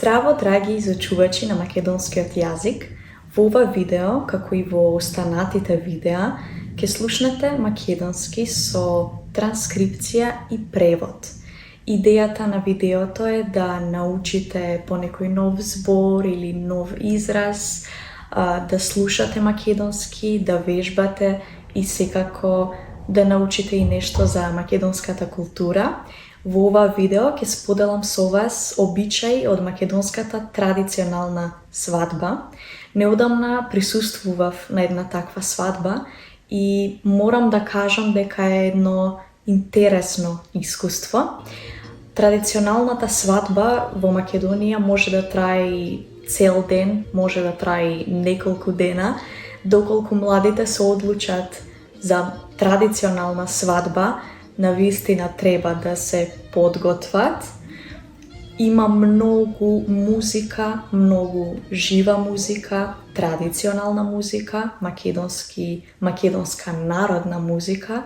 Здраво, драги изучувачи на македонскиот јазик. Во ова видео, како и во останатите видеа, ќе слушнете македонски со транскрипција и превод. Идејата на видеото е да научите по некој нов збор или нов израз, да слушате македонски, да вежбате и секако да научите и нешто за македонската култура. Во ова видео ќе споделам со вас обичаи од македонската традиционална свадба. Неодамна присуствував на една таква свадба и морам да кажам дека е едно интересно искуство. Традиционалната свадба во Македонија може да трае и цел ден, може да трае и неколку дена, доколку младите се одлучат за традиционална свадба, навистина треба да се подготват. Има многу музика, многу жива музика, традиционална музика, македонска народна музика,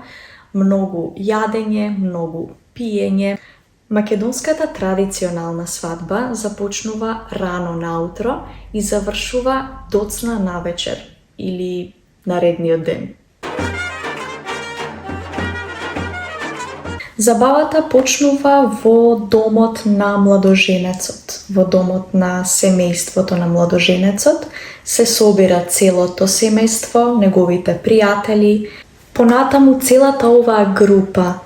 многу јадење, многу пиење. Македонската традиционална свадба започнува рано наутро и завршува доцна навечер или наредниот ден. Забавата почнува во домот на младоженецот. Во домот на семејството на младоженецот се собира целото семејство, неговите пријатели. Понатаму целата оваа група,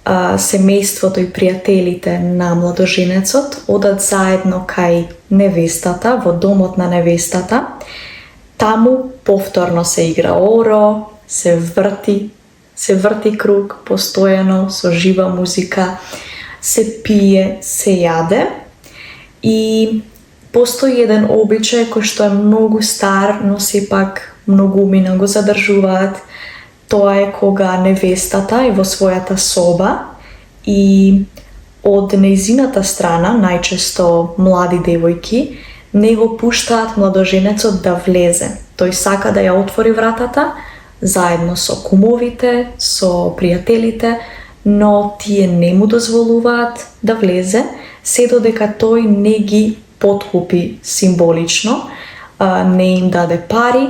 семејството и пријателите на младоженецот одат заедно кај невестата, во домот на невестата. Таму повторно се игра оро, се врти круг постојано со жива музика, се пие, се јаде и постои еден обичај кој што е многу стар, но сепак многумина го задржуваат. Тоа е кога невестата е во својата соба и од нејзината страна, најчесто млади девојки, не го пуштаат младоженецот да влезе. Тој сака да ја отвори вратата, заедно со кумовите, со пријателите, но тие не му дозволуваат да влезе, се додека тој не ги подкупи символично, не им даде пари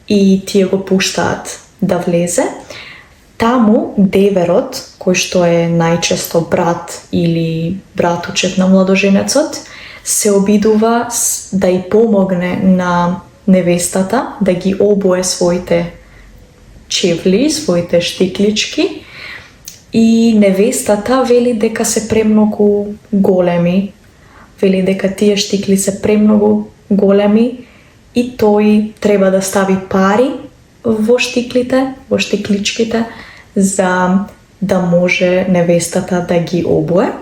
и тие го пуштаат да влезе. Таму деверот, кој што е најчесто брат или братучет на младоженецот, се обидува да ја помогне на невестата да ги обуе своите чевли, своите штиклички, и невестата вели дека се премногу големи. Вели дека тие штикли се премногу големи и тој треба да стави пари во штиклите, во штикличките, за да може невестата да ги обуе.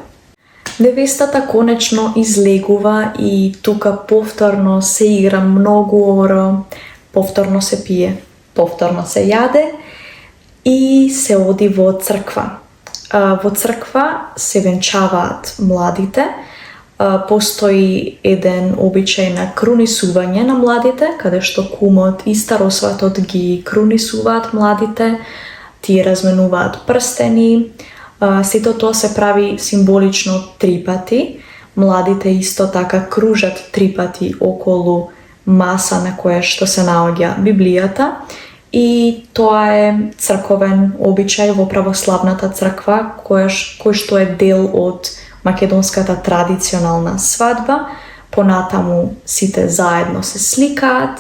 Невестата конечно излегува и тука повторно се игра многу оро, повторно се пие, повторно се јаде и се оди во црква. Во црква се венчаваат младите. Постои еден обичај на крунисување на младите, каде што кумот и старосватот ги крунисуваат младите, тие разменуваат прстени. Сето тоа се прави символично 3 пати. Младите исто така кружат 3 пати околу маса на која што се наоѓа Библијата, и тоа е црковен обичај во православната црква, кој што е дел од македонската традиционална свадба. Понатаму сите заедно се сликаат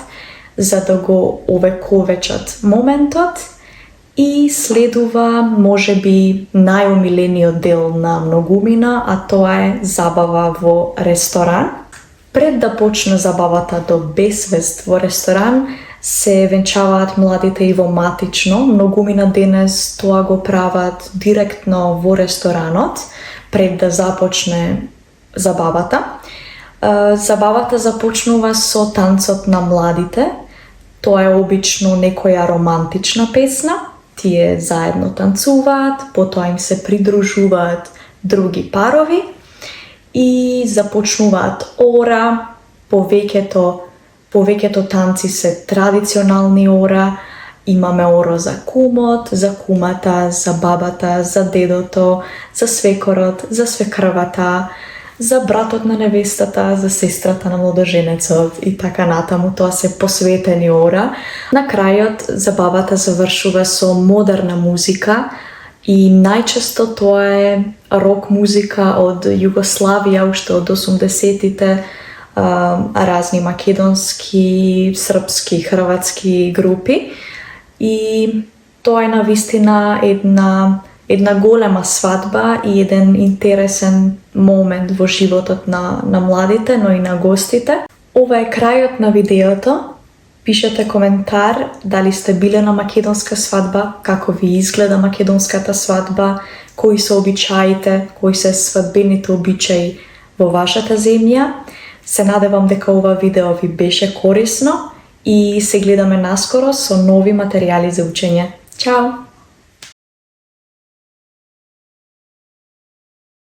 за да го овековечат моментот и следува можеби најомилениот дел на многумина, а тоа е забава во ресторан. Пред да почне забавата до безсвест во ресторан, се венчаваат младите и во матично. Многумина денес тоа го прават директно во ресторанот, пред да започне забавата. Забавата започнува со танцот на младите. Тоа е обично некоја романтична песна. Тие заедно танцуваат, потоа им се придружуваат други парови и започнуваат ора. Повеќето танци се традиционални ора. Имаме оро за кумот, за кумата, за бабата, за дедото, за свекорот, за свекрвата, за братот на невестата, за сестрата на младоженецот и така натаму. Тоа се посветени ора. На крајот забавата завршува со модерна музика и најчесто тоа е рок музика од Југославија, уште од 80-тите, разни македонски, српски, хрватски групи. И тоа е навистина една голема свадба и еден интересен момент во животот на младите, но и на гостите. Ова е крајот на видеото. Пишете коментар дали сте биле на македонска свадба, како ви изгледа македонската свадба, кои се обичаите, кои се свадбените обичаи во вашата земја. Се надевам дека ова видео ви беше корисно и се гледаме наскоро со нови материјали за учење. Чао!